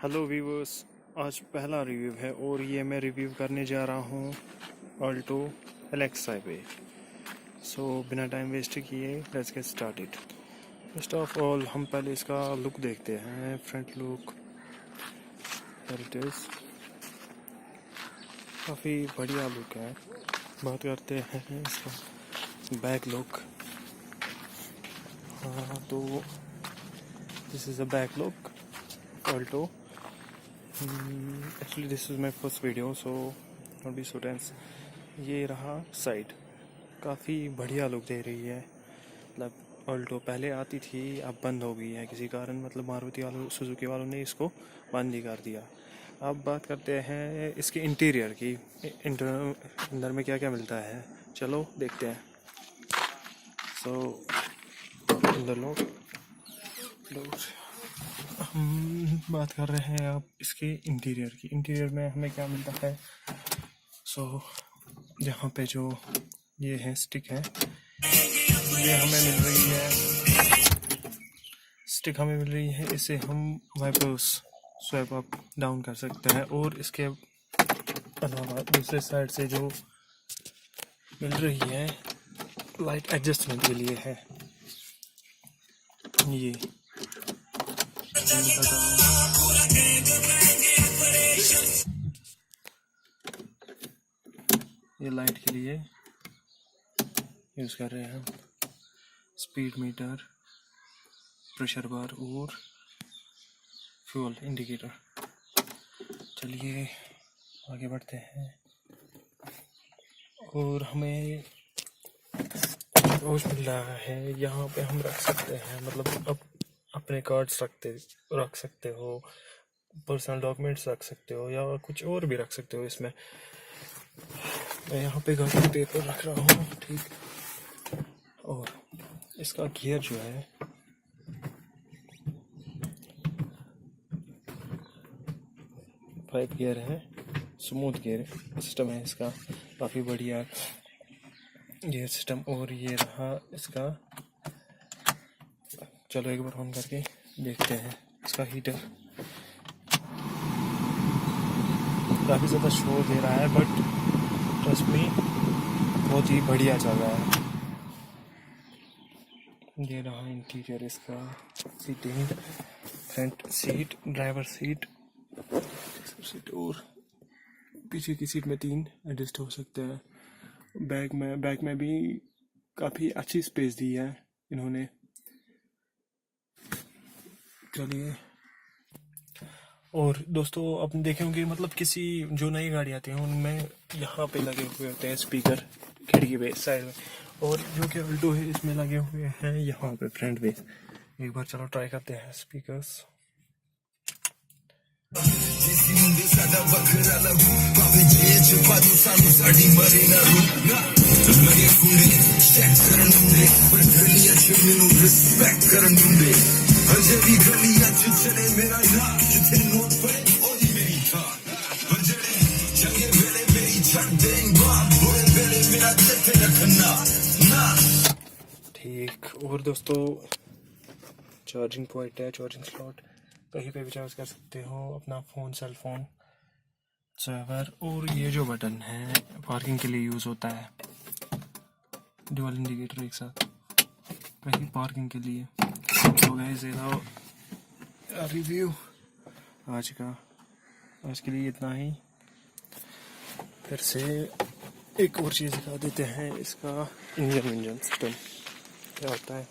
Hello viewers, आज पहला review है और ये मैं रिव्यू करने जा रहा हूँ ऑल्टो एलेक्सा पे। सो बिना टाइम वेस्ट किए let's get started. First of all हम पहले इसका लुक देखते हैं, फ्रंट लुक। इट इज़ काफ़ी बढ़िया लुक है। बात करते हैं इसका बैक लुक। हाँ, तो this is a back look Alto. Actually this is my first video, so don't be so tense. ये रहा साइड, काफ़ी बढ़िया लुक दे रही है। मतलब ऑल्टो पहले आती थी, अब बंद हो गई है किसी कारण, मतलब मारुति वालों सुजुकी वालों ने इसको बंद ही कर दिया। अब बात करते हैं इसके इंटीरियर की। अंदर में क्या क्या मिलता है, चलो देखते हैं। सो अंदर लोग हम बात कर रहे हैं अब इसके इंटीरियर की। इंटीरियर में हमें क्या मिलता है। सो यहाँ पे जो ये है स्टिक है, ये हमें मिल रही है। स्टिक हमें मिल रही है, इसे हम वाइपर्स स्वैप अप डाउन कर सकते हैं। और इसके अलावा दूसरे साइड से जो मिल रही है लाइट एडजस्टमेंट के लिए है। ये लाइट के लिए यूज़ कर रहे हैं हम। स्पीड मीटर, प्रेशर बार और फ्यूल इंडिकेटर। चलिए आगे बढ़ते हैं। और हमें रोज मिल रहा है, यहाँ पे हम रख सकते हैं, मतलब अब अपने कार्ड्स रख सकते हो, पर्सनल डॉक्यूमेंट्स रख सकते हो, या कुछ और भी रख सकते हो इसमें। मैं यहाँ पे गाड़ी पेपर रख रहा हूँ, ठीक। और इसका गियर जो है फाइव गियर है, स्मूथ गियर सिस्टम है इसका, काफ़ी बढ़िया गियर सिस्टम। और ये रहा इसका, चलो एक बार ऑन करके देखते हैं। इसका हीटर काफ़ी ज़्यादा शोर दे रहा है, बट ट्रस्ट मी बहुत ही बढ़िया चल रहा है। ये रहा इंटीरियर इसका। Seating, front seat, driver seat और पीछे की सीट में 3 एडजस्ट हो सकते हैं। बैक में भी काफ़ी अच्छी स्पेस दी है इन्होंने। चलिए, और दोस्तों अब देखे होंगे, मतलब किसी जो नई गाड़ी आती है उनमें यहाँ पे लगे हुए होते हैं स्पीकर खिड़की पे साइड में, और जो कि ऑल्टो है इसमें लगे हुए हैं यहाँ पे फ्रंट पे। एक बार चलो ट्राई करते हैं स्पीकर्स। ठीक। और दोस्तों चार्जिंग पॉइंट है, चार्जिंग स्लॉट, कहीं पे भी चार्ज कर सकते हो अपना फ़ोन, सेल फोन, सर्वर। और ये जो बटन है पार्किंग के लिए यूज़ होता है, ड्यूअल इंडिकेटर एक साथ, कहीं पार्किंग के लिए। तो गाइस ये था रिव्यू आज के लिए इतना ही। फिर से एक और चीज़ दिखा देते हैं, इसका इंजन सिस्टम क्या होता है।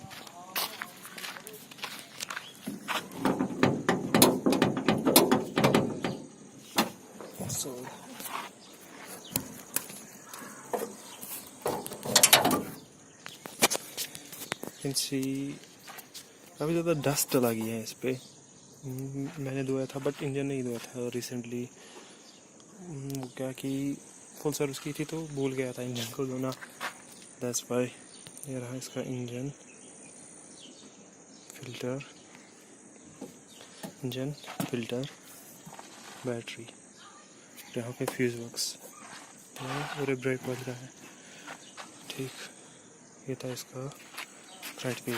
सो काफ़ी ज़्यादा डस्ट लगी है इस पर। मैंने धोया था बट इंजन नहीं धोया था रिसेंटली। क्या कि फुल सर्विस की थी तो भूल गया था इंजन को धोना, दैट्स व्हाई। ये रहा इसका इंजन फिल्टर, बैटरी, यहाँ पे फ्यूज बॉक्स और ब्रेक बज रहा है। ठीक, ये था इसका फ्रंट व्यू।